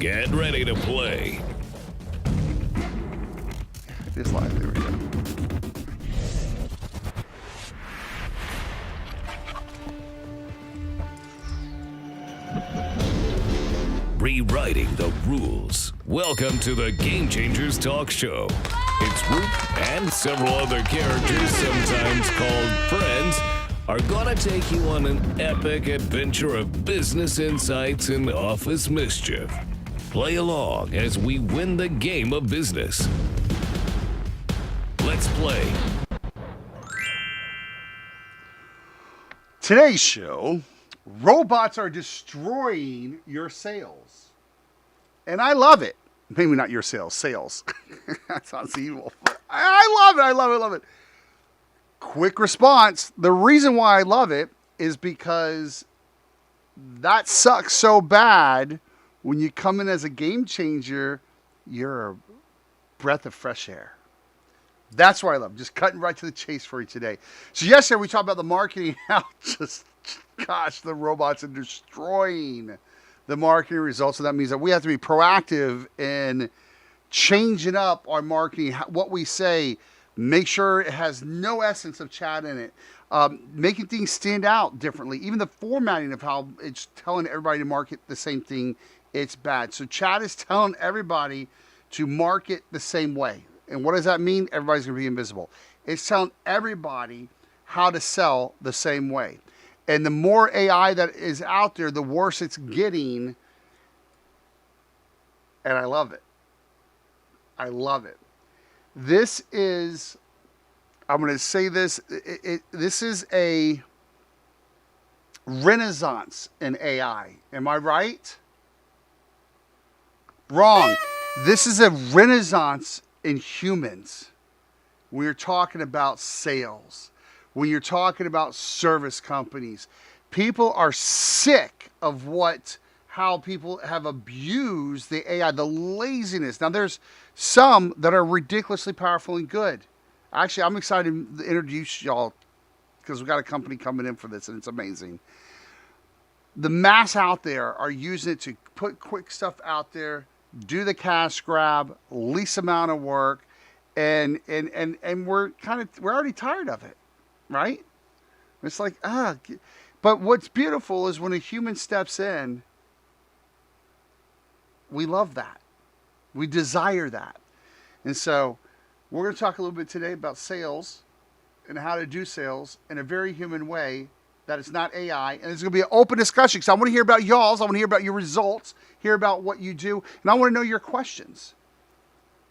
Get ready to play. It is live. There we go. Rewriting the rules. Welcome to the Game Changers Talk Show. It's RUKE and several other characters, sometimes called friends, are gonna take you on an epic adventure of business insights and office mischief. Play along as we win the game of business. Let's play. Today's show, robots are destroying your sales. And I love it. Maybe not your sales. That sounds evil. But I love it. Quick response. The reason why I love it is because that sucks so bad. When you come in as a game changer, you're a breath of fresh air. That's why I love it. Just cutting right to the chase for you today. So yesterday we talked about the marketing, how the robots are destroying the marketing results. So that means that we have to be proactive in changing up our marketing, what we say, make sure it has no essence of chat in it, making things stand out differently. Even the formatting of how it's telling everybody to market the same thing, it's bad. So chat is telling everybody to market the same way. And what does that mean? Everybody's going to be invisible. It's telling everybody how to sell the same way. And the more AI that is out there, the worse it's getting. And I love it. I love it. This is, I'm going to say this, this is a renaissance in AI. Am I right? Wrong. This is a renaissance in humans. When you're talking about sales, when you're talking about service companies, people are sick of how people have abused the AI, the laziness. Now, there's some that are ridiculously powerful and good. Actually, I'm excited to introduce y'all because we've got a company coming in for this, and it's amazing. The mass out there are using it to put quick stuff out there, do the cash grab, least amount of work, and we're already tired of it, right? It's like, but what's beautiful is when a human steps in, we love that. We desire that. And so we're going to talk a little bit today about sales and how to do sales in a very human way that it's not AI. And it's going to be an open discussion because I want to hear about y'all's. I want to hear about your results, hear about what you do, and I want to know your questions.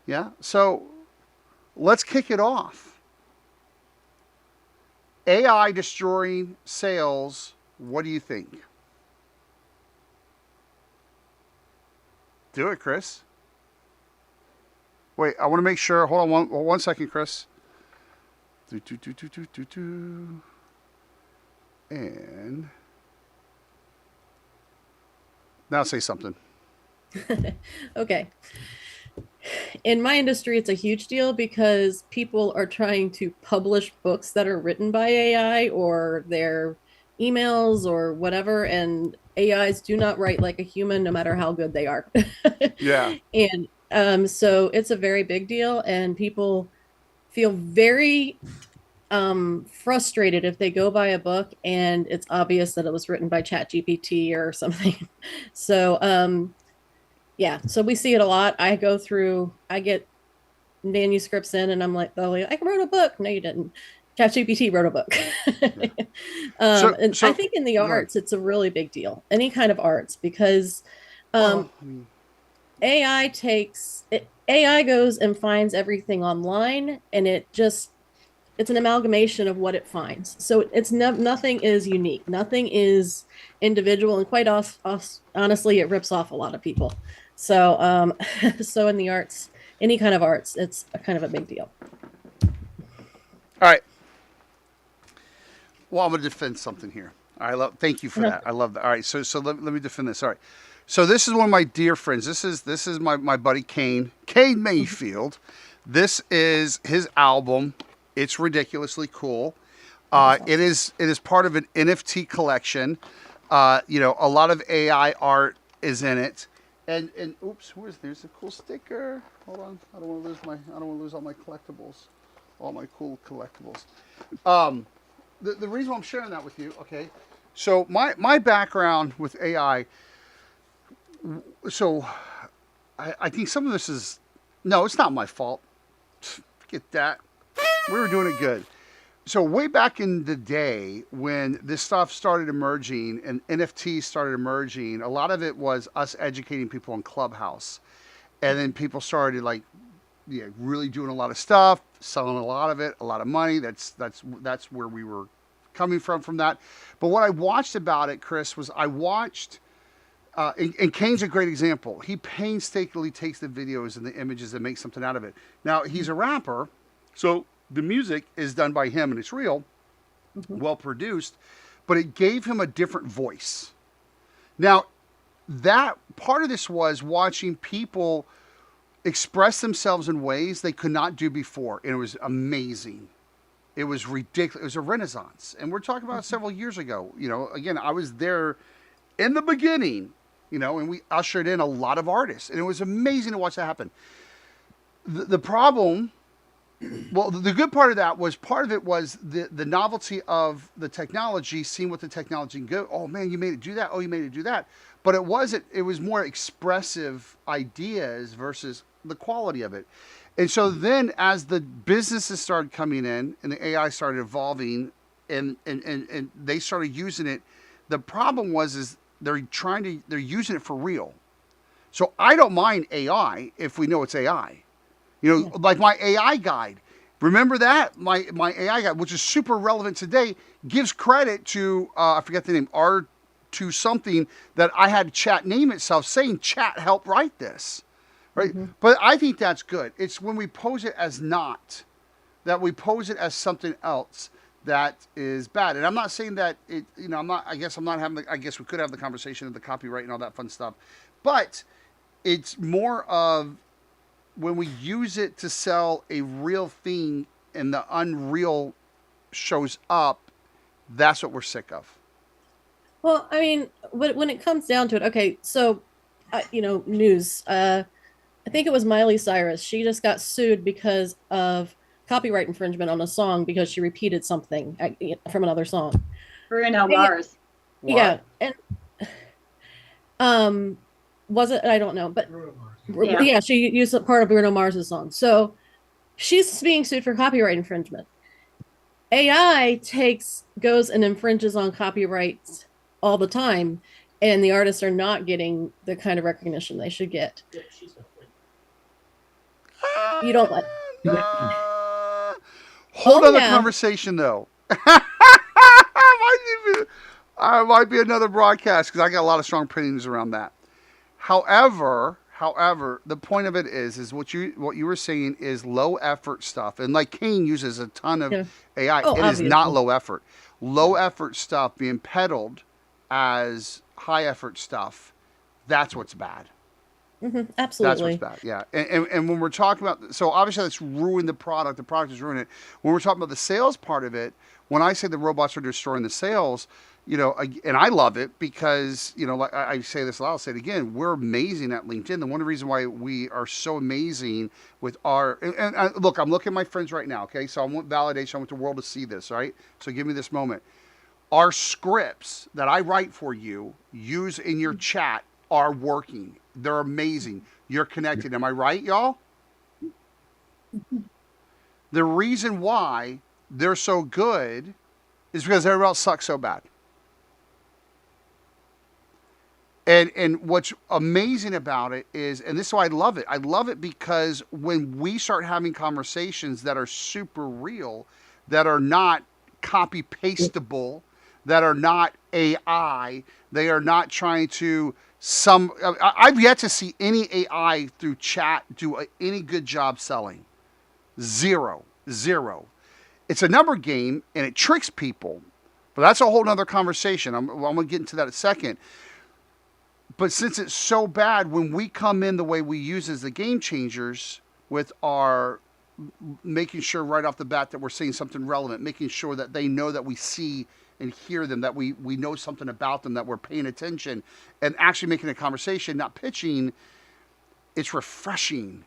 Yeah? So let's kick it off. AI destroying sales. What do you think? Do it, Chris. Wait, I want to make sure. Hold on one second, Chris. And now say something. Okay. In my industry, it's a huge deal because people are trying to publish books that are written by AI or their emails or whatever, and AIs do not write like a human, no matter how good they are. Yeah. And so it's a very big deal, and people feel very frustrated if they go buy a book and it's obvious that it was written by ChatGPT or something. So yeah, so we see it a lot. I get manuscripts in and I'm like, oh, I wrote a book. No, you didn't. ChatGPT wrote a book. And I think in the arts, it's a really big deal. Any kind of arts, because AI goes and finds everything online, and it's an amalgamation of what it finds. So nothing is unique. Nothing is individual. And quite honestly, it rips off a lot of people. So, so in the arts, any kind of arts, it's a kind of a big deal. All right. Well, I'm going to defend something here. Thank you for that. I love that. All right. So let me defend this. All right. So this is one of my dear friends. This is my buddy Kane Mayfield. This is his album. It's ridiculously cool. It is part of an NFT collection. A lot of AI art is in it, And oops, there's a cool sticker. Hold on, I don't want to lose all my collectibles, all my cool collectibles. The reason why I'm sharing that with you, okay? So my background with AI, so I think some of this is, no, it's not my fault. Forget that. We were doing it good. So way back in the day when this stuff started emerging and NFTs started emerging, a lot of it was us educating people on Clubhouse. And then people started like, yeah, really doing a lot of stuff, selling a lot of it, a lot of money. That's where we were coming from that. But what I watched about it, Chris, was I watched, and Kane's a great example. He painstakingly takes the videos and the images and makes something out of it. Now, he's a rapper, so the music is done by him and it's real, well produced, but it gave him a different voice. Now, that part of this was watching people express themselves in ways they could not do before, and it was amazing. It was ridiculous. It was a renaissance, and we're talking about several years ago. You know, again, I was there in the beginning, you know, and we ushered in a lot of artists, and it was amazing to watch that happen. The problem, well, the good part of that was the novelty of the technology, seeing what the technology can go. Oh man, you made it do that. Oh, you made it do that. But it was more expressive ideas versus the quality of it. And so then as the businesses started coming in and the AI started evolving and they started using it, the problem is they're using it for real. So I don't mind AI if we know it's AI. You know, like my AI guide. Remember that? My AI guide, which is super relevant today, gives credit to, I forget the name, R2 something, that I had chat name itself saying, chat help write this. Right? But I think that's good. It's when we pose it as not, that we pose it as something else that is bad. And I'm not saying that it, you know, I guess we could have the conversation of the copyright and all that fun stuff. But it's more of when we use it to sell a real thing and the unreal shows up, that's what we're sick of. Well, I mean, when it comes down to it, okay, so, news. I think it was Miley Cyrus. She just got sued because of copyright infringement on a song because she repeated something from another song. Bruno Mars. Yeah, and was it? I don't know, but yeah, she used a part of Bruno Mars's song. So she's being sued for copyright infringement. AI goes and infringes on copyrights all the time, and the artists are not getting the kind of recognition they should get. You don't let. Whole other conversation though. Might be another broadcast because I got a lot of strong opinions around that. However, the point of it is what you were saying is low effort stuff, and like Kane uses a ton of AI. It obviously is not low effort. Low effort stuff being peddled as high effort stuff. That's what's bad. Absolutely. That's what's bad. Yeah. And when we're talking about, so obviously that's ruined the product. The product is ruining it. When we're talking about the sales part of it, when I say the robots are destroying the sales, you know, and I love it because, you know, like I say this a lot, I'll say it again, we're amazing at LinkedIn. And one of the reasons why we are so amazing with our, and look, I'm looking at my friends right now, okay? So I want validation. I want the world to see this, right? So give me this moment. Our scripts that I write for you, use in your chat, are working. They're amazing. You're connected. Am I right, y'all? The reason why they're so good is because everybody else sucks so bad. And what's amazing about it is, and this is why I love it because when we start having conversations that are super real, that are not copy pastable, that are not AI, they are not trying to I've yet to see any AI through chat do any good job selling. Zero. It's a number game and it tricks people, but that's a whole nother conversation. I'm going to get into that in a second. But since it's so bad, when we come in the way we use as the game changers with our making sure right off the bat that we're saying something relevant, making sure that they know that we see and hear them, that we know something about them, that we're paying attention and actually making a conversation, not pitching. It's refreshing.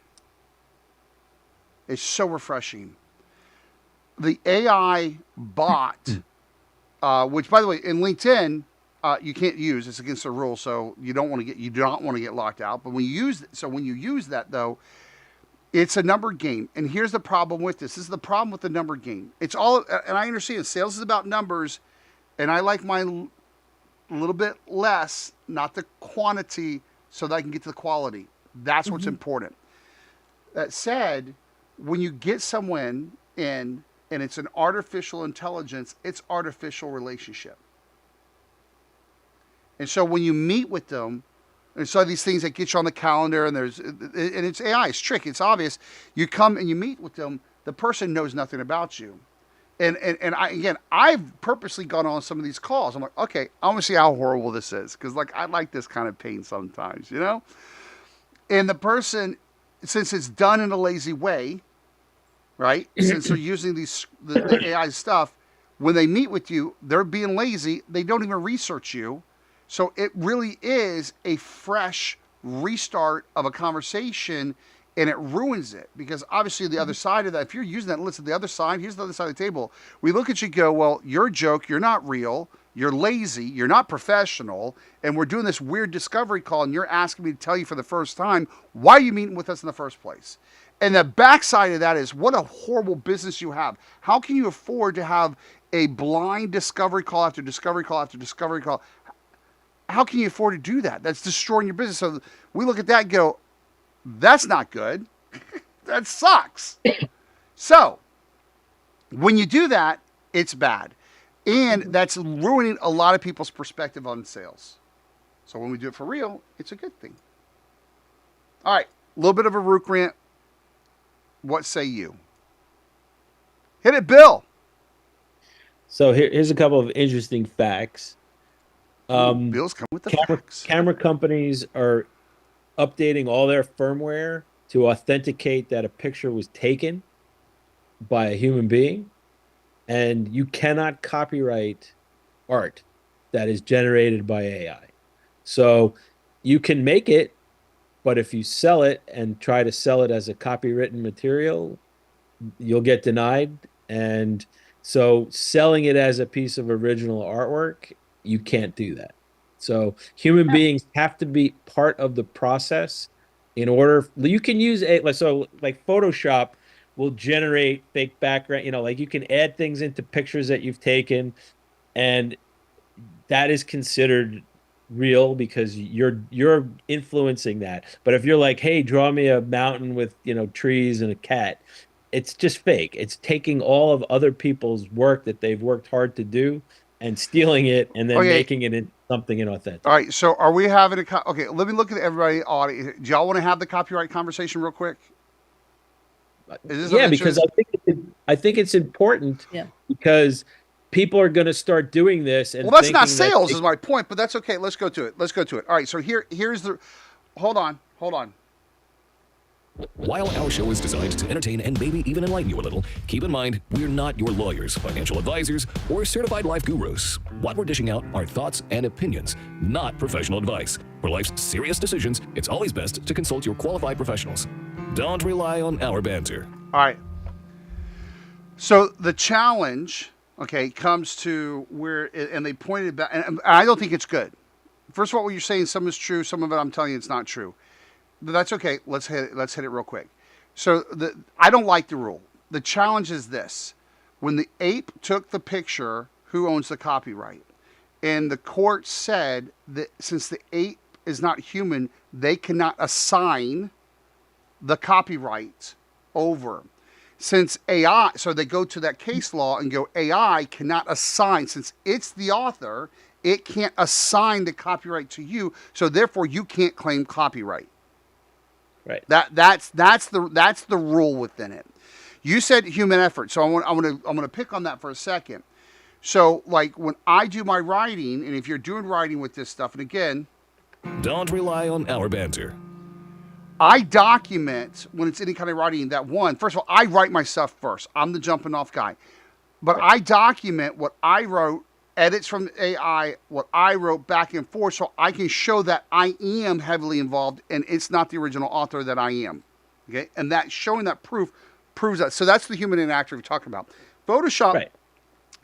It's so refreshing. The AI bot, which by the way, in LinkedIn, you can't use. It's against the rules, so you do not want to get locked out. But when you use that though, it's a number game. And here's the problem with this. This is the problem with the number game. It's all, and I understand sales is about numbers, and I like mine a little bit less, not the quantity, so that I can get to the quality. That's what's important. That said, when you get someone in and it's an artificial intelligence, it's artificial relationship. And so when you meet with them, and so these things that get you on the calendar, and it's AI, it's tricky, it's obvious. You come and you meet with them, the person knows nothing about you. And I've purposely gone on some of these calls. I'm like, okay, I want to see how horrible this is, because like I like this kind of pain sometimes, you know. And the person, since it's done in a lazy way, right? Since they're using the AI stuff, when they meet with you, they're being lazy. They don't even research you. So it really is a fresh restart of a conversation, and it ruins it, because obviously the other side of that, if you're using that, listen, the other side, here's the other side of the table. We look at you and go, well, you're a joke. You're not real. You're lazy. You're not professional. And we're doing this weird discovery call, and you're asking me to tell you for the first time, why are you meeting with us in the first place? And the backside of that is, what a horrible business you have. How can you afford to have a blind discovery call after discovery call after discovery call? How can you afford to do that? That's destroying your business. So we look at that and go, that's not good. That sucks. So when you do that, it's bad. And that's ruining a lot of people's perspective on sales. So when we do it for real, it's a good thing. All right, a little bit of a RUKE rant. What say you? Hit it, Bill. So here's a couple of interesting facts. Bill's coming with the facts. Camera companies are updating all their firmware to authenticate that a picture was taken by a human being, and you cannot copyright art that is generated by AI. So you can make it, but if you sell it and try to sell it as a copywritten material, you'll get denied. And so selling it as a piece of original artwork, you can't do that. So human beings have to be part of the process in order. You can use like Photoshop will generate fake background, you know, like you can add things into pictures that you've taken, and that is considered real because you're influencing that. But if you're like, hey, draw me a mountain with, you know, trees and a cat, it's just fake. It's taking all of other people's work that they've worked hard to do and stealing it and then making it into something inauthentic. All right, so are we having okay, let me look at everybody audience. Do y'all want to have the copyright conversation real quick? Yeah, because I think it's important. Yeah. Because people are going to start doing this. And well, that's not sales, is my point, but that's okay. Let's go to it. All right, so here's the. Hold on. While our show is designed to entertain and maybe even enlighten you a little, keep in mind, we're not your lawyers, financial advisors, or certified life gurus. What we're dishing out are thoughts and opinions, not professional advice. For life's serious decisions, it's always best to consult your qualified professionals. Don't rely on our banter. All right. So the challenge, comes to where, and they pointed back, and I don't think it's good. First of all, what you're saying, some is true, some of it I'm telling you it's not true. But that's okay. Let's hit it real quick. So I don't like the rule. The challenge is this. When the ape took the picture, who owns the copyright? And the court said that since the ape is not human, they cannot assign the copyright over. Since AI, so they go to that case law and go, AI cannot assign, since it's the author, it can't assign the copyright to you, so therefore you can't claim copyright. Right. That's the rule within it. You said human effort, so I'm gonna pick on that for a second. So like when I do my writing, and if you're doing writing with this stuff, and again, don't rely on our banter. I document when it's any kind of writing that first of all, I write myself first. I'm the jumping off guy. But I document what I wrote edits from AI, what I wrote back and forth, so I can show that I am heavily involved and it's not the original author that I am. Okay, and that showing that proof proves that. So that's the human interactor we're talking about. Photoshop Right.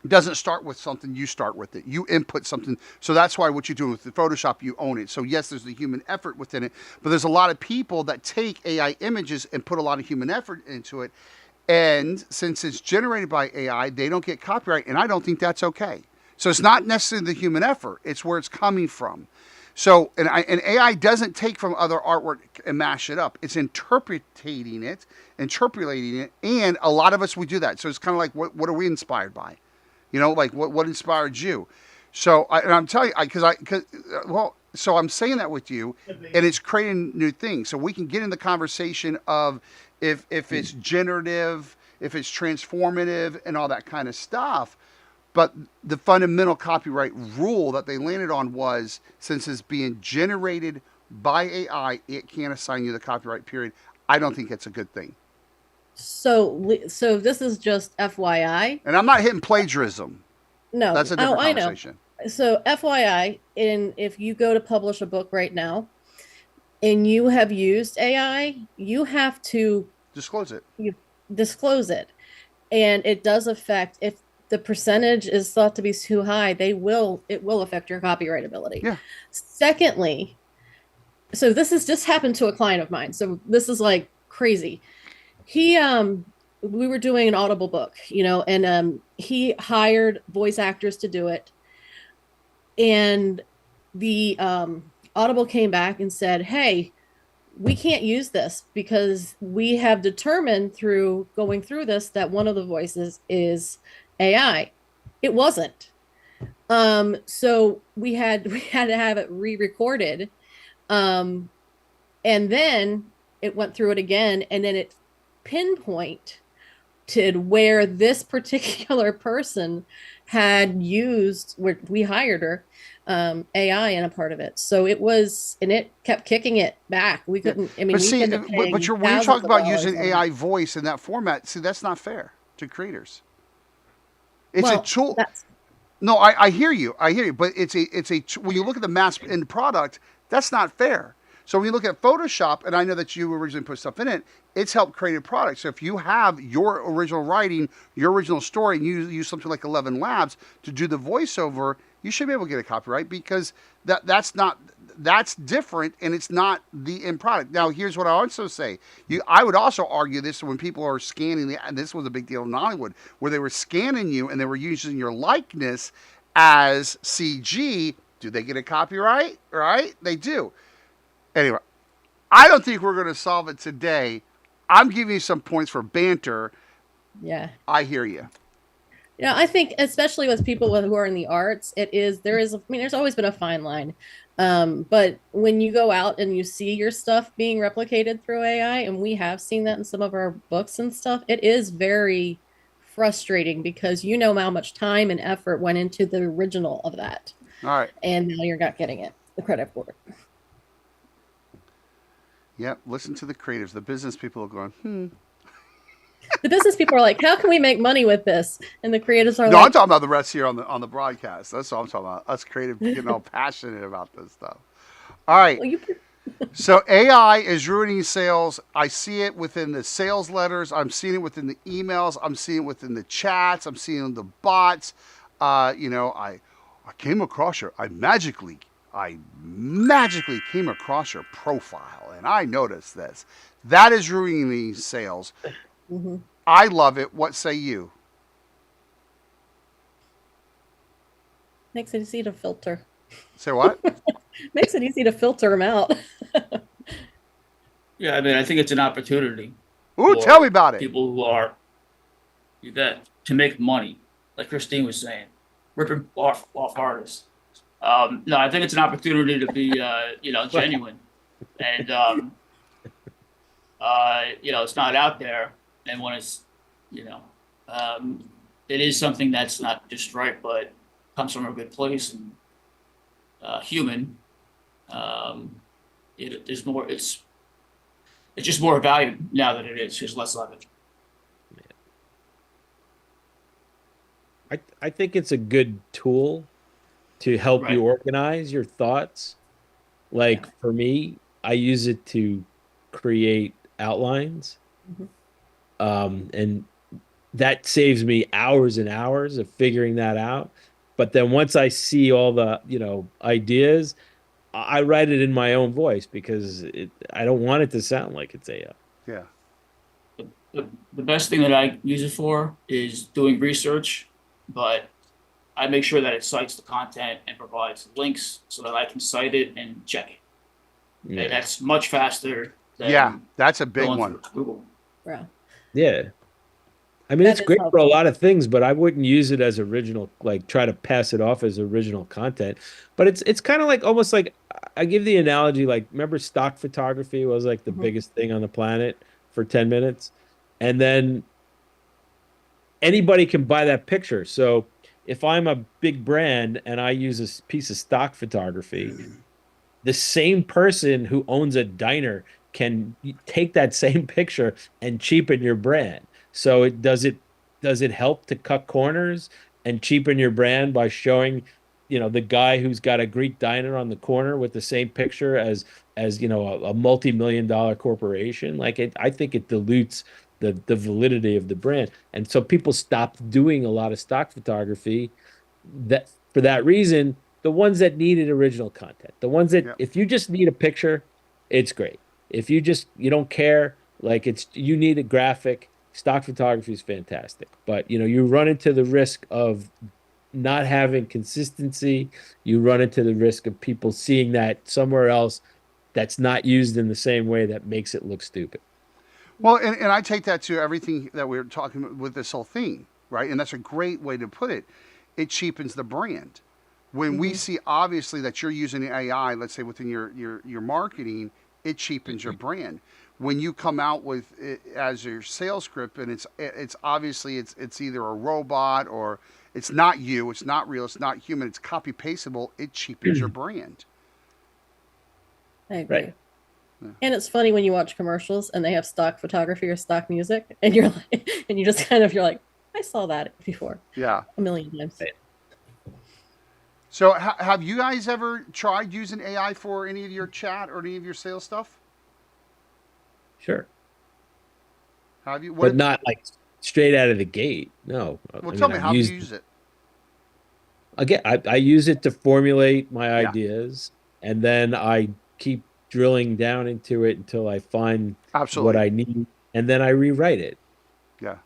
doesn't start with something, you start with it. You input something. So that's why what you're doing with the Photoshop, you own it. So yes, there's the human effort within it, but there's a lot of people that take AI images and put a lot of human effort into it. And since it's generated by AI, they don't get copyright, and I don't think that's okay. So it's not necessarily the human effort, it's where it's coming from. So, and AI doesn't take from other artwork and mash it up. It's interpreting it, and a lot of us, we do that. So it's kind of like, what are we inspired by? You know, like what inspired you? So, I'm telling you, so I'm saying that with you, and it's creating new things. So we can get in the conversation of if it's generative, if it's transformative, and all that kind of stuff. But the fundamental copyright rule that they landed on was, since it's being generated by AI, it can't assign you the copyright period. I don't think that's a good thing. So this is just FYI. And I'm not hitting plagiarism. No, That's a different conversation. I know. So FYI, if you go to publish a book right now and you have used AI, you have to disclose it. You disclose it. And it does affect, if the percentage is thought to be too high, it will affect your copyrightability. Yeah. Secondly, so this has just happened to a client of mine. So this is like crazy. We were doing an Audible book, and he hired voice actors to do it. And the Audible came back and said, hey, we can't use this because we have determined through going through this that one of the voices is AI. It wasn't. So we had to have it re-recorded. And then it went through it again, and then it pinpointed where this particular person had used, where we hired her, AI in a part of it. So it was, and it kept kicking it back. We couldn't, I mean, when you're talking about using AI voice in that format, see, that's not fair to creators. It's a tool. No, I hear you. But it's a when you look at the mass end product, that's not fair. So when you look at Photoshop, and I know that you originally put stuff in it, it's helped create a product. So if you have your original writing, your original story, and you use something like 11 Labs to do the voiceover, you should be able to get a copyright, because that's different, and it's not the end product. Now, here's what I also say. I would also argue this when people are scanning, and this was a big deal in Hollywood, where they were scanning you and they were using your likeness as CG. Do they get a copyright? Right? They do. Anyway, I don't think we're going to solve it today. I'm giving you some points for banter. Yeah. I hear you. Yeah, I think especially with people who are in the arts, there's always been a fine line. But when you go out and you see your stuff being replicated through AI, and we have seen that in some of our books and stuff, it is very frustrating, because you know how much time and effort went into the original of that. All right. And now you're not getting the credit for it. Yep, listen to the creatives. The business people are going, The business people are like, how can we make money with this? And the creatives are no, like, I'm talking about the rest here on the broadcast. That's what I'm talking about. Us creative getting all passionate about this stuff. All right. well, So AI is ruining sales. I see it within the sales letters. I'm seeing it within the emails. I'm seeing it within the chats. I'm seeing it in the bots. I came across I magically came across your profile, and I noticed this. That is ruining sales. mm-hmm. I love it. What say you? Makes it easy to filter. Say what? Makes it easy to filter them out. Yeah, I mean, I think it's an opportunity. Ooh, tell me about it. People who are that to make money, like Christine was saying, ripping off artists. No, I think it's an opportunity to be, genuine, and it's not out there, and when it's, it is something that's not just right, but comes from a good place and human. There's more. It's just more valued now than it is. There's less of it. I think it's a good tool to help Right. you organize your thoughts. Like for me, I use it to create outlines. Mhm. And that saves me hours and hours of figuring that out. But then once I see all the, ideas, I write it in my own voice because I don't want it to sound like it's AI. Yeah. The best thing that I use it for is doing research, but I make sure that it cites the content and provides links so that I can cite it and check it. Yeah. And that's much faster than Yeah, that's a big going one. through Google. Yeah. Yeah. I mean, That it's is great for a helpful. lot of things, but I wouldn't use it as original, like try to pass it off as original content. But it's kind of like almost like I give the analogy like remember stock photography was like the Mhm. biggest thing on the planet for 10 minutes. And then anybody can buy that picture. So if I'm a big brand and I use a piece of stock photography, the same person who owns a diner can take that same picture and cheapen your brand. So it help to cut corners and cheapen your brand by showing, the guy who's got a Greek diner on the corner with the same picture as a multi-million dollar corporation. Like I think it dilutes the validity of the brand. And so people stopped doing a lot of stock photography that for that reason, the ones that needed original content, the ones that Yep. if you just need a picture, it's great. If you don't care, like you need a graphic, stock photography is fantastic. But you run into the risk of not having consistency. You run into the risk of people seeing that somewhere else that's not used in the same way that makes it look stupid. Well, and I take that to everything that we're talking about with this whole thing, right? And that's a great way to put it. It cheapens the brand. When we Mhm. see obviously that you're using AI, let's say within your marketing, it cheapens your brand. When you come out with it as your sales script and it's obviously it's either a robot or it's not you, it's not real, it's not human, it's copy pastable, it cheapens your brand. I Right. agree. And it's funny when you watch commercials and they have stock photography or stock music, and you're like, and you just you're like, I saw that before Yeah. a million times. So have you guys ever tried using AI for any of your chat or any of your sales stuff? Sure. Have you? But not like straight out of the gate. No. Well, I tell mean, me, I've how do you used use it? again, I use it to formulate my Yeah, ideas, and then I keep drilling down into it until I find what absolutely. I need, and then I rewrite it Yeah,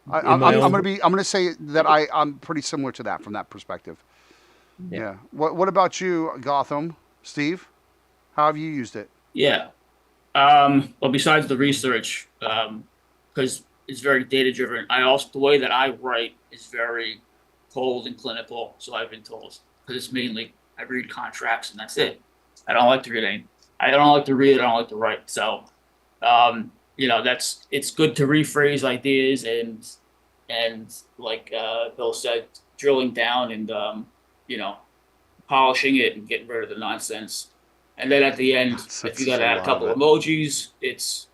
in my I'm own gonna voice. be. I'm gonna say that I'm pretty similar to that from that perspective. Yeah. Yeah. What about you, Gotham, Steve? How have you used it? Yeah. Well, besides the research, because it's very data driven, I also the way that I write is very cold and clinical. So I've been told because it's mainly I read contracts and that's it. I don't like to read any. I don't like to read. I don't like to write. So, that's it's good to rephrase ideas and like Bill said, drilling down and you know polishing it and getting rid of the nonsense. And then at the end, if you Since got there's to a add a lot of couple it. emojis, it's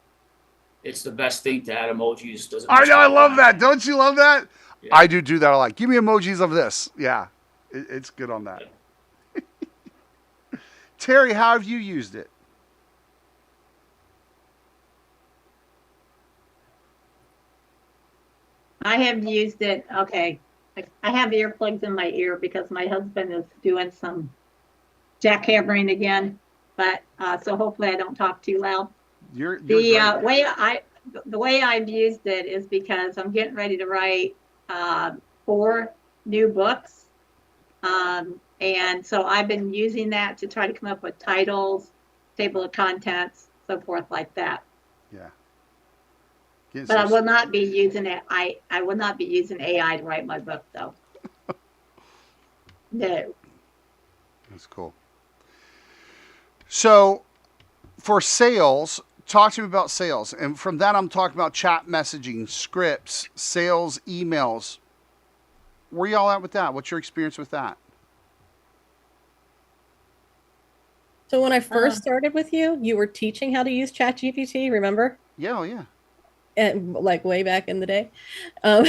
the best thing to add emojis. Doesn't I waste know. I any love time. that. Don't you love that? Yeah. I do that a lot. Give me emojis of this. Yeah, it's good on that. Terry, how have you used it? I have used it. Okay. I have earplugs in my ear because my husband is doing some jackhammering again. But so hopefully I don't talk too loud. You're The great. the way I've used it is because I'm getting ready to write 4 new books. And so I've been using that to try to come up with titles, table of contents, so forth like that. Yeah. Getting But I some- will not be using it. I will not be using AI to write my book though. No. That's cool. So, for sales, talk to me about sales. And from that, I'm talking about chat messaging, scripts, sales, emails. Where y'all at with that? What's your experience with that? So when I first started with you, you were teaching how to use ChatGPT, remember? Yeah, oh yeah. And like way back in the day. Um,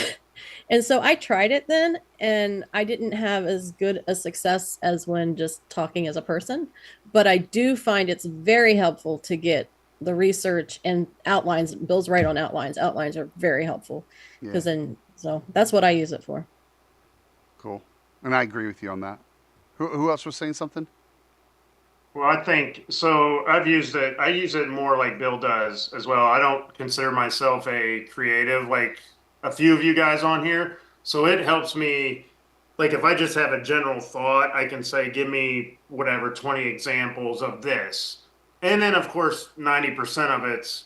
And so I tried it then, and I didn't have as good a success as when just talking as a person. But I do find it's very helpful to get the research and outlines. Bill's right on outlines. Outlines are very helpful Yeah, because then, so that's what I use it for. cool. And I agree with you on that. Who else was saying something? Well, I think so. I've used it. I use it more like Bill does as well. I don't consider myself a creative like a few of you guys on here. So it helps me. Like if I just have a general thought, I can say, give me whatever 20 examples of this. And then of course, 90% of it's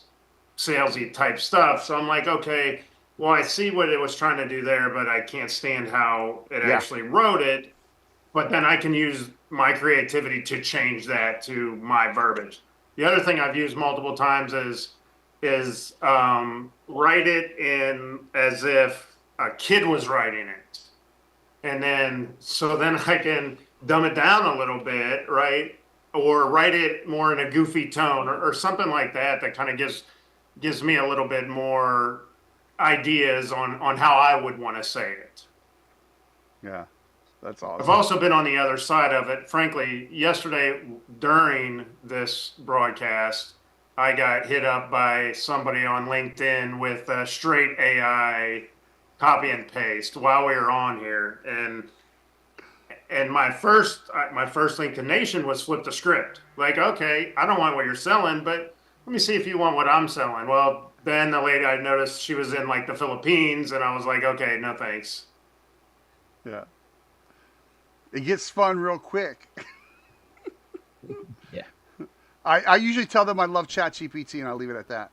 salesy type stuff. So I'm like, okay, well, I see what it was trying to do there, but I can't stand how it Yeah. actually wrote it. But then I can use my creativity to change that to my verbiage. The other thing I've used multiple times is write it in as if a kid was writing it, and then so then I can dumb it down a little bit, right? Or write it more in a goofy tone or something like that. That kind of gives me a little bit more ideas on how I would want to say it. Yeah, that's I've awesome. also been on the other side of it. Frankly, yesterday during this broadcast, I got hit up by somebody on LinkedIn with a straight AI copy and paste while we were on here, and my first inclination was flip the script. Like, okay, I don't want what you're selling, but let me see if you want what I'm selling. Well, then the lady, I noticed she was in like the Philippines, and I was like, okay, no thanks. Yeah. It gets fun real quick. Yeah. I usually tell them I love ChatGPT and I'll leave it at that.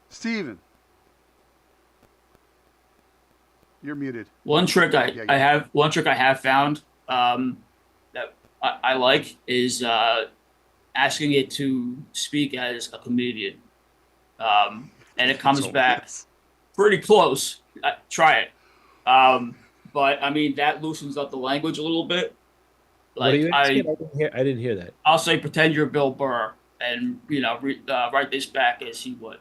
Steven. You're muted. One trick Yeah, I have found that I like is asking it to speak as a comedian, and it comes back pretty close. Try it, but I mean that loosens up the language a little bit. What are you Like asking? I didn't hear that. I'll say, pretend you're Bill Burr, and write this back as he would,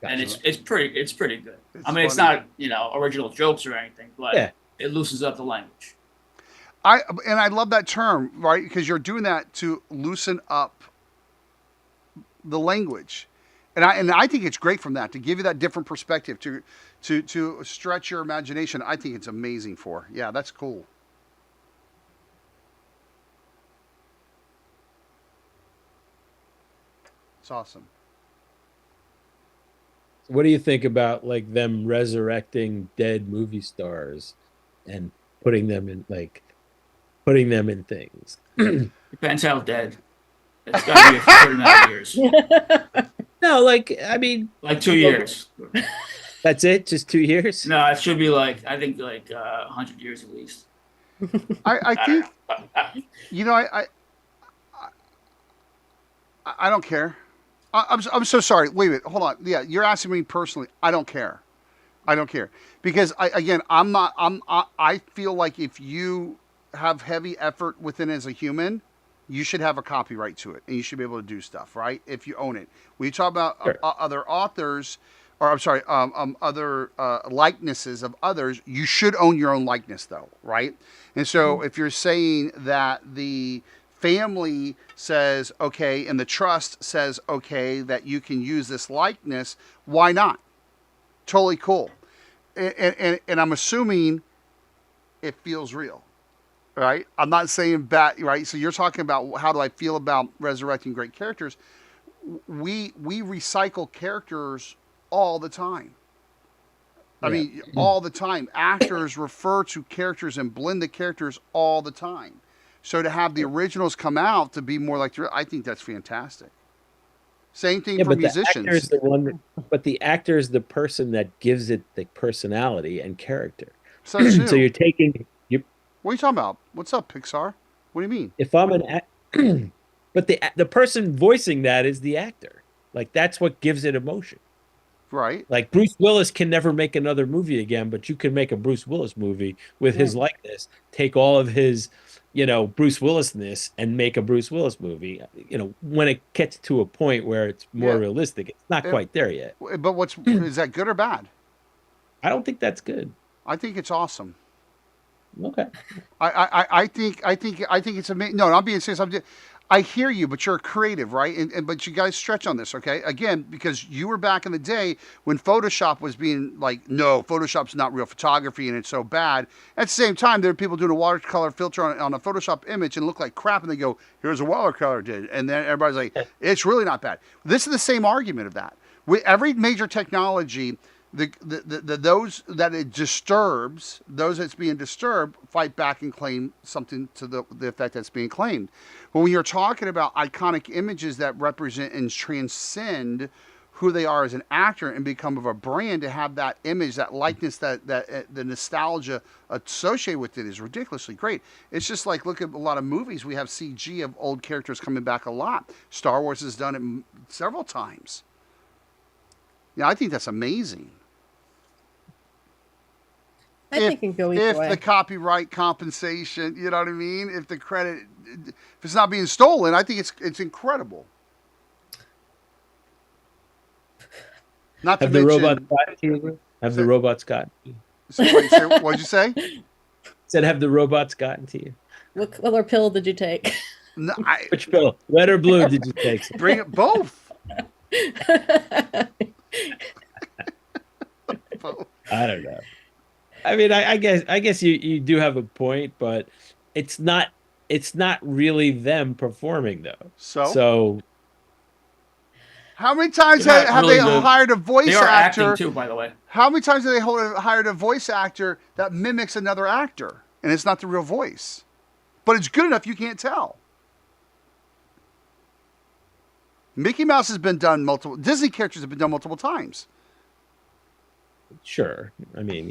and Gotcha. it's pretty good. It's I mean, it's funny. not original jokes or anything, but Yeah. it loosens up the language. I love that term, right? Because you're doing that to loosen up the language. And I think it's great from that to give you that different perspective to stretch your imagination. I think it's amazing for. Yeah, that's cool. It's awesome. What do you think about like them resurrecting dead movie stars and putting them in things? Depends how dead. It's got to be a certain amount of years, No, like I mean, like 2 years. that's it. Just 2 years. No, it should be I think 100 years at least. I think you know I don't care. I'm so sorry. Wait a minute. Hold on. Yeah, you're asking me personally. I don't care. I don't care because I feel like if you have heavy effort within as a human, you should have a copyright to it and you should be able to do stuff, right? If you own it. When you talk about Sure. other authors, or I'm sorry, other likenesses of others, you should own your own likeness though, right? And so if you're saying that the family says okay and the trust says okay that you can use this likeness, why not? Totally cool. And I'm assuming it feels real, right? I'm not saying bad, right? So you're talking about how do I feel about resurrecting great characters? We recycle characters all the time. I mean, all the time. Actors refer to characters and blend the characters all the time. So to have the originals come out to be more like the real, I think that's fantastic. Same thing for musicians. The actor is the person that gives it the personality and character. So that's So new. you're taking you. What are you talking about? What's up, Pixar? What do you mean? If I'm but the person voicing that is the actor. Like that's what gives it emotion. Right. Like Bruce Willis can never make another movie again, but you can make a Bruce Willis movie with his likeness. Take all of his, Bruce Willisness and make a Bruce Willis movie. When it gets to a point where it's more realistic, it's not quite there yet. But is that good or bad? I don't think that's good. I think it's awesome. Okay. I think it's amazing. No, I'm being serious. I hear you, but you're a creative, right? But you guys stretch on this, okay? Again, because you were back in the day when Photoshop was being like, no, Photoshop's not real photography and it's so bad. At the same time, there are people doing a watercolor filter on a Photoshop image and look like crap, and they go, here's a watercolor did, and then everybody's like, it's really not bad. This is the same argument of that. With every major technology, those that it disturbs, those that's being disturbed, fight back and claim something to the effect that's being claimed. But when you're talking about iconic images that represent and transcend who they are as an actor and become of a brand, to have that image, that likeness, that the nostalgia associated with it is ridiculously great. It's just like, look at a lot of movies. We have CG of old characters coming back a lot. Star Wars has done it several times. Yeah, I think that's amazing. I think it can go either way. If the copyright compensation, you know what I mean? If the credit, if it's not being stolen, I think it's incredible. Not Have to the mention, robots gotten to you? Have the robots gotten to you? What'd you say? Said, have the robots gotten to you? What color pill did you take? No, Which pill? Red or blue did you take? bring it both. Both. I don't know. I mean, I guess you do have a point, but it's not really them performing though. So how many times They're not have really they hired a voice They are actor? acting too, by the way. How many times have they hired a voice actor that mimics another actor, and it's not the real voice, but it's good enough you can't tell? Mickey Mouse has been done multiple. Disney characters have been done multiple times. sure, I mean,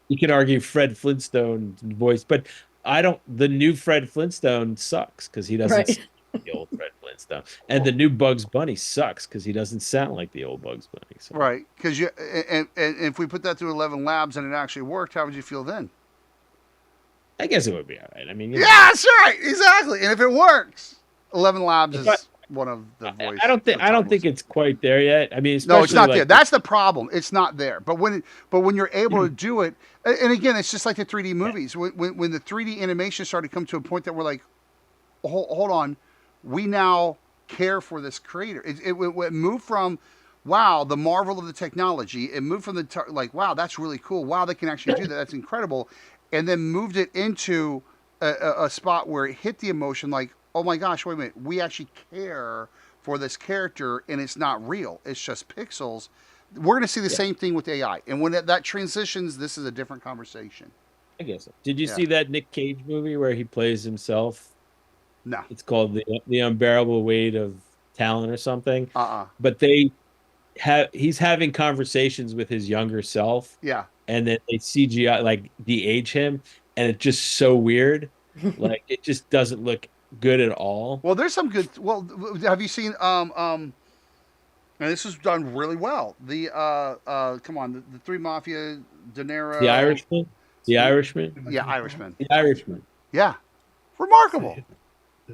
you can argue Fred Flintstone's voice, but I don't. The new Fred Flintstone sucks because he doesn't Right. sound like the old Fred Flintstone, and the new Bugs Bunny sucks because he doesn't sound like the old Bugs Bunny. So. Right, because and if we put that through 11 labs and it actually worked, how would you feel then? I guess it would be all right. I mean, Yeah, that's right, exactly. And if it works, 11 labs is one of the voice. I don't think it's quite there yet. I mean, no, it's not like there. That's the problem. It's not there. But when you're able to do it, and again, it's just like the 3D movies. When the 3D animation started to come to a point that we're like, hold on, we now care for this creator. It moved from, wow, the marvel of the technology. It moved from like, wow, that's really cool. Wow, they can actually do that. That's incredible. And then moved it into a spot where it hit the emotion like, oh my gosh, wait a minute, we actually care for this character and it's not real. It's just pixels. We're going to see the same thing with AI. And when that transitions, this is a different conversation. I guess so. Did you see that Nick Cage movie where he plays himself? No. It's called the Unbearable Weight of Talent or something. But he's having conversations with his younger self. Yeah. And then they CGI, like, de-age him, and it's just so weird. Like, it just doesn't look good at all. Well, there's some good. Well, have you seen? And this was done really well. The come on, the Three Mafia, De Niro, The Irishman. The Irishman. Yeah, Irishman. The Irishman. Yeah, remarkable.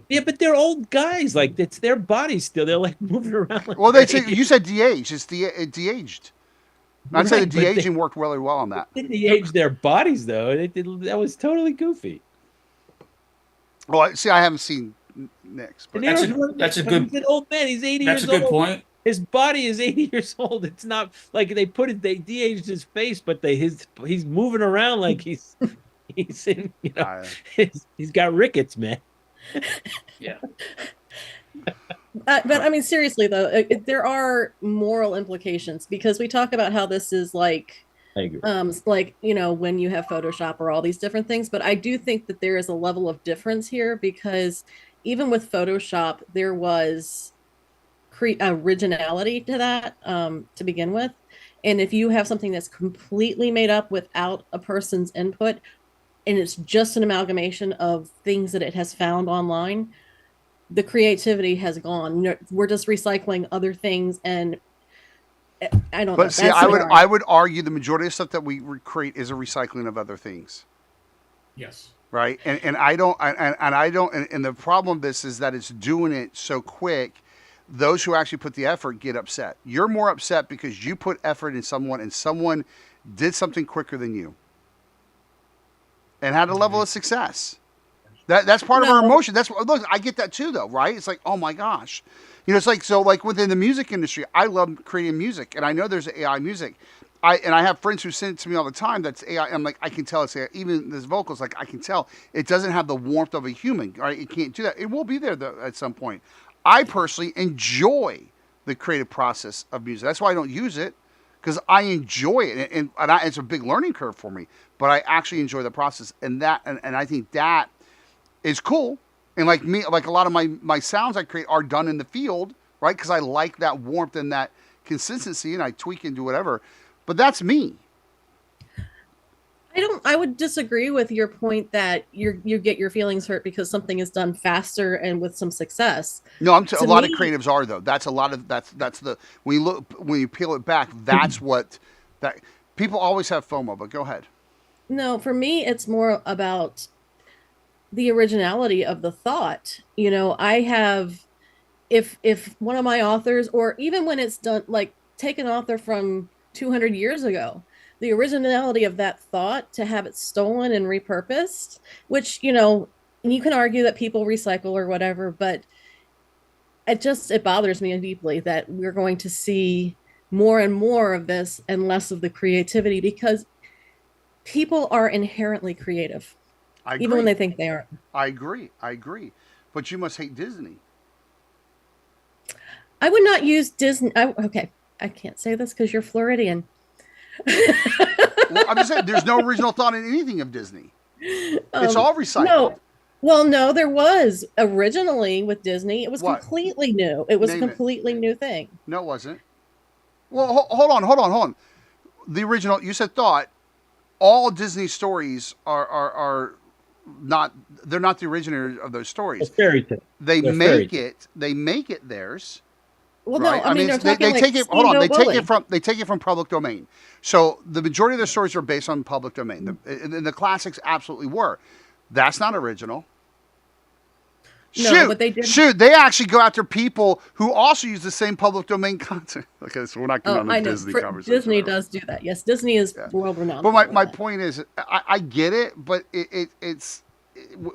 Yeah, but they're old guys. Like, it's their bodies still. They're like moving around. Like well, they say you said de-aged. It's de-aged. I'd say the de-aging worked really well on that. They de-aged their bodies though. That was totally goofy. Well, see, I haven't seen Nick's. But That's a good. He's an old man. He's 80 That's years a good old. point. His body is 80 years old. It's not like they de-aged his face, but he's moving around like he's in, he's got rickets, man. Yeah. But I mean, seriously though, there are moral implications because we talk about how this is like, I agree. like, when you have Photoshop or all these different things, but I do think that there is a level of difference here because even with Photoshop, there was originality to that to begin with. And if you have something that's completely made up without a person's input, and it's just an amalgamation of things that it has found online, the creativity has gone. We're just recycling other things, and I don't know. But see, I would argue the majority of stuff that we create is a recycling of other things. Yes. Right, and the problem of this is that it's doing it so quick those who actually put the effort get upset. You're more upset because you put effort in someone and someone did something quicker than you and had a level of success. That's part of our No. emotion. That's what, look, I get that too, though, right? It's like, oh my gosh, it's like, so like within the music industry, I love creating music, and I know there's AI music. I have friends who send it to me all the time. That's AI. I'm like, I can tell it's AI. Even this vocals, like I can tell it doesn't have the warmth of a human. Right? It can't do that. It will be there though, at some point. I personally enjoy the creative process of music. That's why I don't use it, because I enjoy it, and it's a big learning curve for me. But I actually enjoy the process, and I think that is cool. And like me, like a lot of my sounds I create are done in the field, right? Because I like that warmth and that consistency, and I tweak and do whatever. But that's me. I would disagree with your point that you get your feelings hurt because something is done faster and with some success. No, a To lot of me- creatives are though. That's a lot of that's the when you peel it back, that's what that people always have FOMO. But go ahead. No, for me, it's more about the originality of the thought. I have, if one of my authors, or even when it's done, like take an author from 200 years ago, the originality of that thought, to have it stolen and repurposed, which, you can argue that people recycle or whatever, but it bothers me deeply that we're going to see more and more of this and less of the creativity, because people are inherently creative, I agree. even when they think they aren't. I agree. But you must hate Disney. I would not use Disney. Okay, I can't say this because you're Floridian. Well, I'm just saying, there's no original thought in anything of Disney. It's all recycled. No. Well, no, there was originally with Disney. It was What? completely new. It was Name a it. completely new thing. No, it wasn't. Well, hold on. The original, you said thought. All Disney stories are not. They're not the originator of those stories. It's fairy tale. They They're fairy make it. They make it theirs. Well, Right? no, I mean, they're they talking like take it. Hold on, Steamboat they take it from public domain. So the majority of their stories are based on public domain. The classics absolutely were. That's not original. No, but they did. Shoot, they actually go after people who also use the same public domain content. Okay, so we're not getting Oh, on I the know. Disney For- conversation. Disney whatever. does do that. Yes, Disney is world renowned. But for my that. point is, I get it, but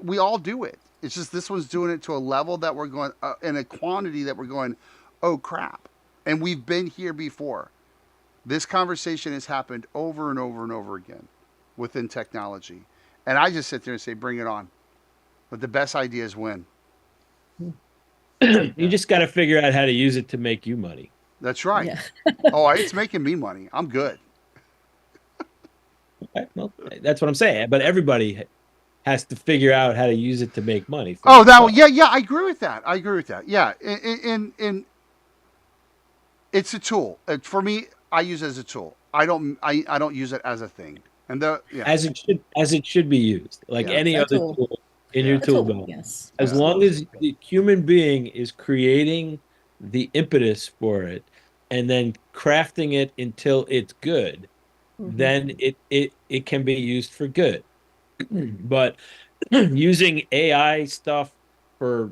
we all do it. It's just this one's doing it to a level that we're going, in a quantity that we're going, oh crap. And we've been here before. This conversation has happened over and over and over again within technology. And I just sit there and say, bring it on. But the best ideas win. You just got to figure out how to use it to make you money. That's right. Yeah. Oh, it's making me money. I'm good. Okay, well, that's what I'm saying. But everybody has to figure out how to use it to make money. for Oh, themselves. yeah. I agree with that. Yeah. And it's a tool. For me, I use it as a tool. I don't use it as a thing. And as it should be used, like Yeah. any A other tool. tool in your A tool tool, belt. yes. As long as the human being is creating the impetus for it and then crafting it until it's good, Mhm. then it can be used for good. But using AI stuff for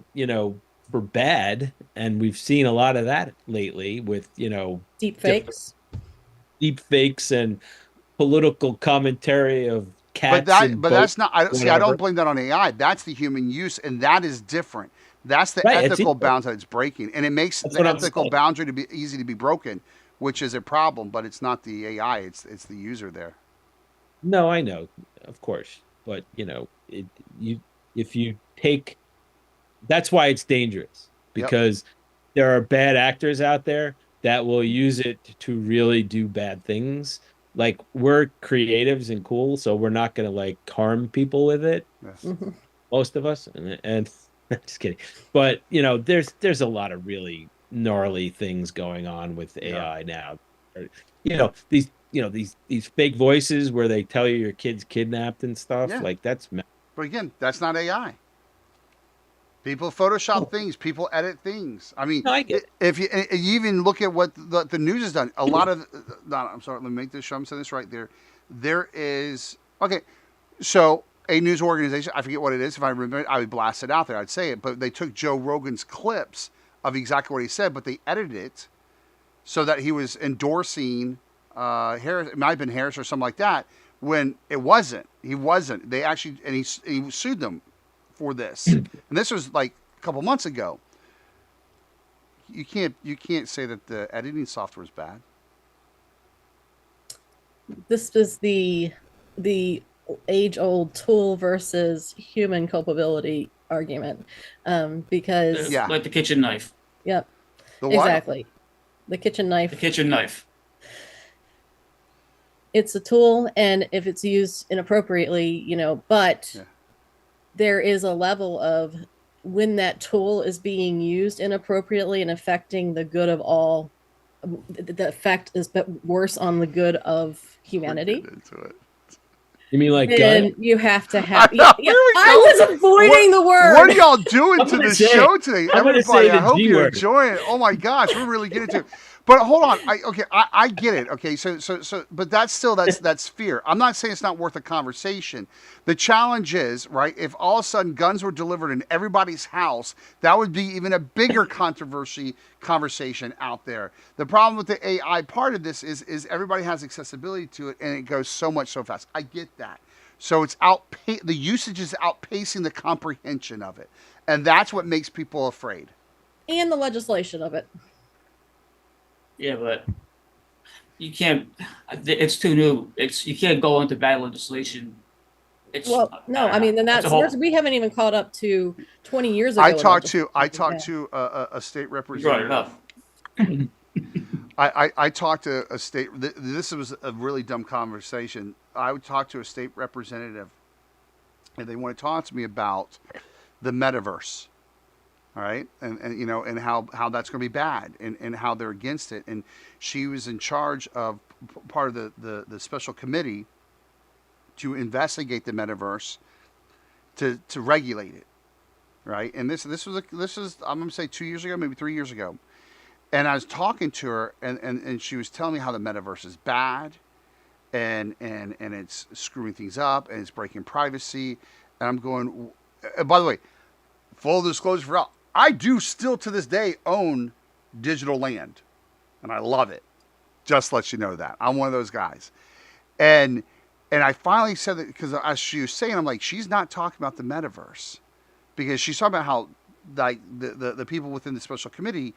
bad, and we've seen a lot of that lately with Deep fakes. deep fakes and political commentary of cats. But that's not. I whatever. don't blame that on AI. That's the human use, and that is different. That's the Right, it's ethical different. bounds that it's breaking, and it makes That's the what I'm ethical saying. boundary to be easy to be broken, which is a problem. But it's not the AI. It's the user there. No, I know, of course, but if you take, that's why it's dangerous, because there are bad actors out there that will use it to really do bad things. Like, we're creatives and cool, so we're not going to like harm people with it. Yes. Mhm. Most of us, and just kidding. But there's a lot of really gnarly things going on with AI now. These fake voices where they tell you your kid's kidnapped and stuff. Yeah. Like, that's But again, that's not AI. People Photoshop things. People edit things. I mean, No, I get it. if you even look at what the news has done, a lot of. I'm sorry. Let me make this sure I'm saying this right. There is So a news organization, I forget what it is. If I remember it, I would blast it out there. I'd say it. But they took Joe Rogan's clips of exactly what he said, but they edited it so that he was endorsing Harris. It might have been Harris or something like that, when it wasn't. He wasn't. They actually, and he sued them for this. And this was like a couple months ago. You can't say that the editing software is bad. This is the age-old tool versus human culpability argument, because Yeah. Like the kitchen knife. yep, The what? exactly. The kitchen knife. The kitchen knife. It's a tool, and if it's used inappropriately, but Yeah. there is a level of when that tool is being used inappropriately and affecting the good of all, the effect is worse on the good of humanity. We're getting into it. You mean like Then gun? you have to have. I know, here we go. I was avoiding the word. What are y'all doing I'm to gonna the say show it. today? I'm gonna Everybody, say I the hope G you're word. enjoying it. Oh my gosh, we're really getting into it. But hold on, I get it. Okay, so, but that's fear. I'm not saying it's not worth a conversation. The challenge is, right, if all of a sudden guns were delivered in everybody's house, that would be even a bigger conversation out there. The problem with the AI part of this is everybody has accessibility to it, and it goes so fast. I get that. So it's the usage is outpacing the comprehension of it, and that's what makes people afraid. And the legislation of it. Yeah, but you can't. It's too new. You can't go into bad legislation. It's Well, no, I mean, then a whole- we haven't even caught up to 20 years ago. I in talked to legislation. a state You brought it representative. up. I talked to a state. This was a really dumb conversation. I would talk to a state representative, and they want to talk to me about the metaverse. All right, and how that's going to be bad, and how they're against it. And she was in charge of part of the special committee to investigate the metaverse, to regulate it, right? And this was I'm going to say 2 years ago, maybe 3 years ago. And I was talking to her, and she was telling me how the metaverse is bad, and it's screwing things up, and it's breaking privacy. And I'm going, by the way, full disclosure for all, I do still to this day own digital land, and I love it. Just let you know that. I'm one of those guys. And I finally said that, because as she was saying, I'm like, she's not talking about the metaverse, because she's talking about how like the people within the special committee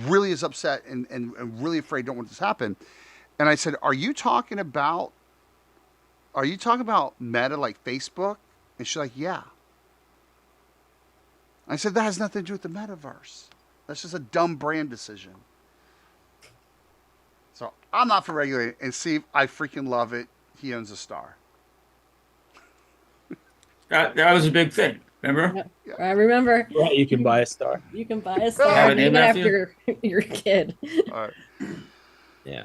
really is upset and really afraid, don't want this to happen. And I said, are you talking about Meta, like Facebook? And she's like, yeah. I said, that has nothing to do with the metaverse. That's just a dumb brand decision. So I'm not for regulating. And Steve, I freaking love it. He owns a Star. That was a big thing. Remember? I remember. Right, you can buy a star. You can buy a Have star a name named after after your kid. All right. Yeah.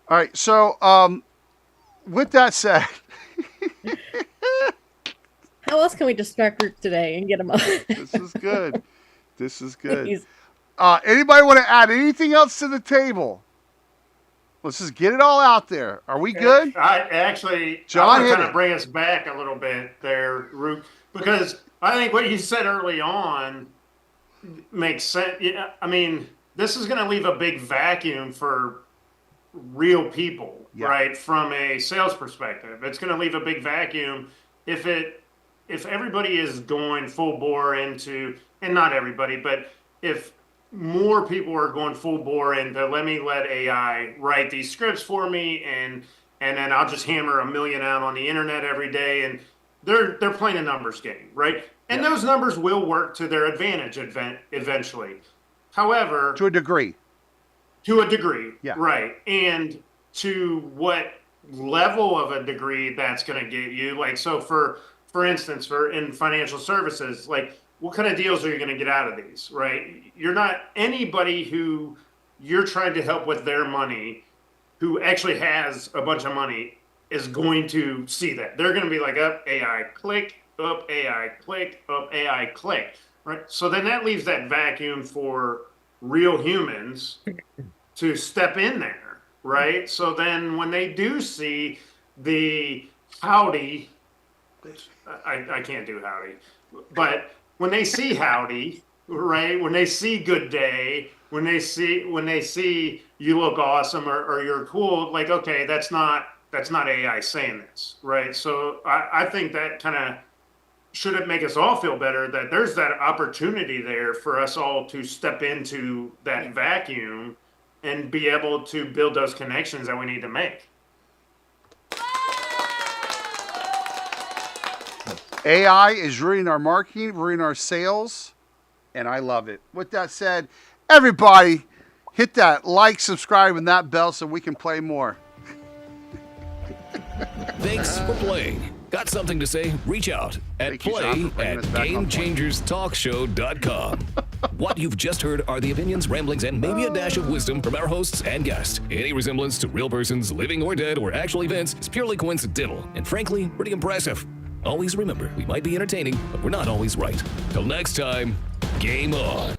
All right. So with that said, How else can we distract Rook today and get him up? this is good. This is good. He's- Anybody want to add anything else to the table? Let's just get it all out there. Are we good? I actually, John, I want hit to kind it. of bring us back a little bit there, Rook, because I think what you said early on makes sense. Yeah, I mean, this is going to leave a big vacuum for real people, Yeah. right? From a sales perspective, it's going to leave a big vacuum if everybody is going full bore into, and not everybody, but if more people are going full bore into let AI write these scripts for me, and then I'll just hammer a million out on the internet every day, and they're playing a numbers game, right? And those numbers will work to their advantage eventually. However, To a degree. to a degree, Yeah. right? And to what level of a degree that's going to get you? Like, so for instance, in financial services, like, what kind of deals are you going to get out of these, right? You're not anybody who you're trying to help with their money, who actually has a bunch of money, is going to see that. They're going to be like, up AI, click, up AI, click, up AI, click, right? So then that leaves that vacuum for real humans to step in there, right? So then when they do see the howdy, which I can't do howdy, but when they see howdy, right? When they see good day, when they see you look awesome or you're cool, like, okay, that's not AI saying this, right? So I think that kind of should it make us all feel better that there's that opportunity there for us all to step into that vacuum and be able to build those connections that we need to make. AI is ruining our marketing, ruining our sales, and I love it. With that said, everybody hit that like, subscribe, and that bell so we can play more. Thanks for playing. Got something to say? Reach out at Thank you, Sean, for play bringing at us back on point. GameChangersTalkShow.com. What you've just heard are the opinions, ramblings, and maybe a dash of wisdom from our hosts and guests. Any resemblance to real persons, living or dead, or actual events is purely coincidental and frankly pretty impressive. Always remember, we might be entertaining, but we're not always right. Till next time, game on.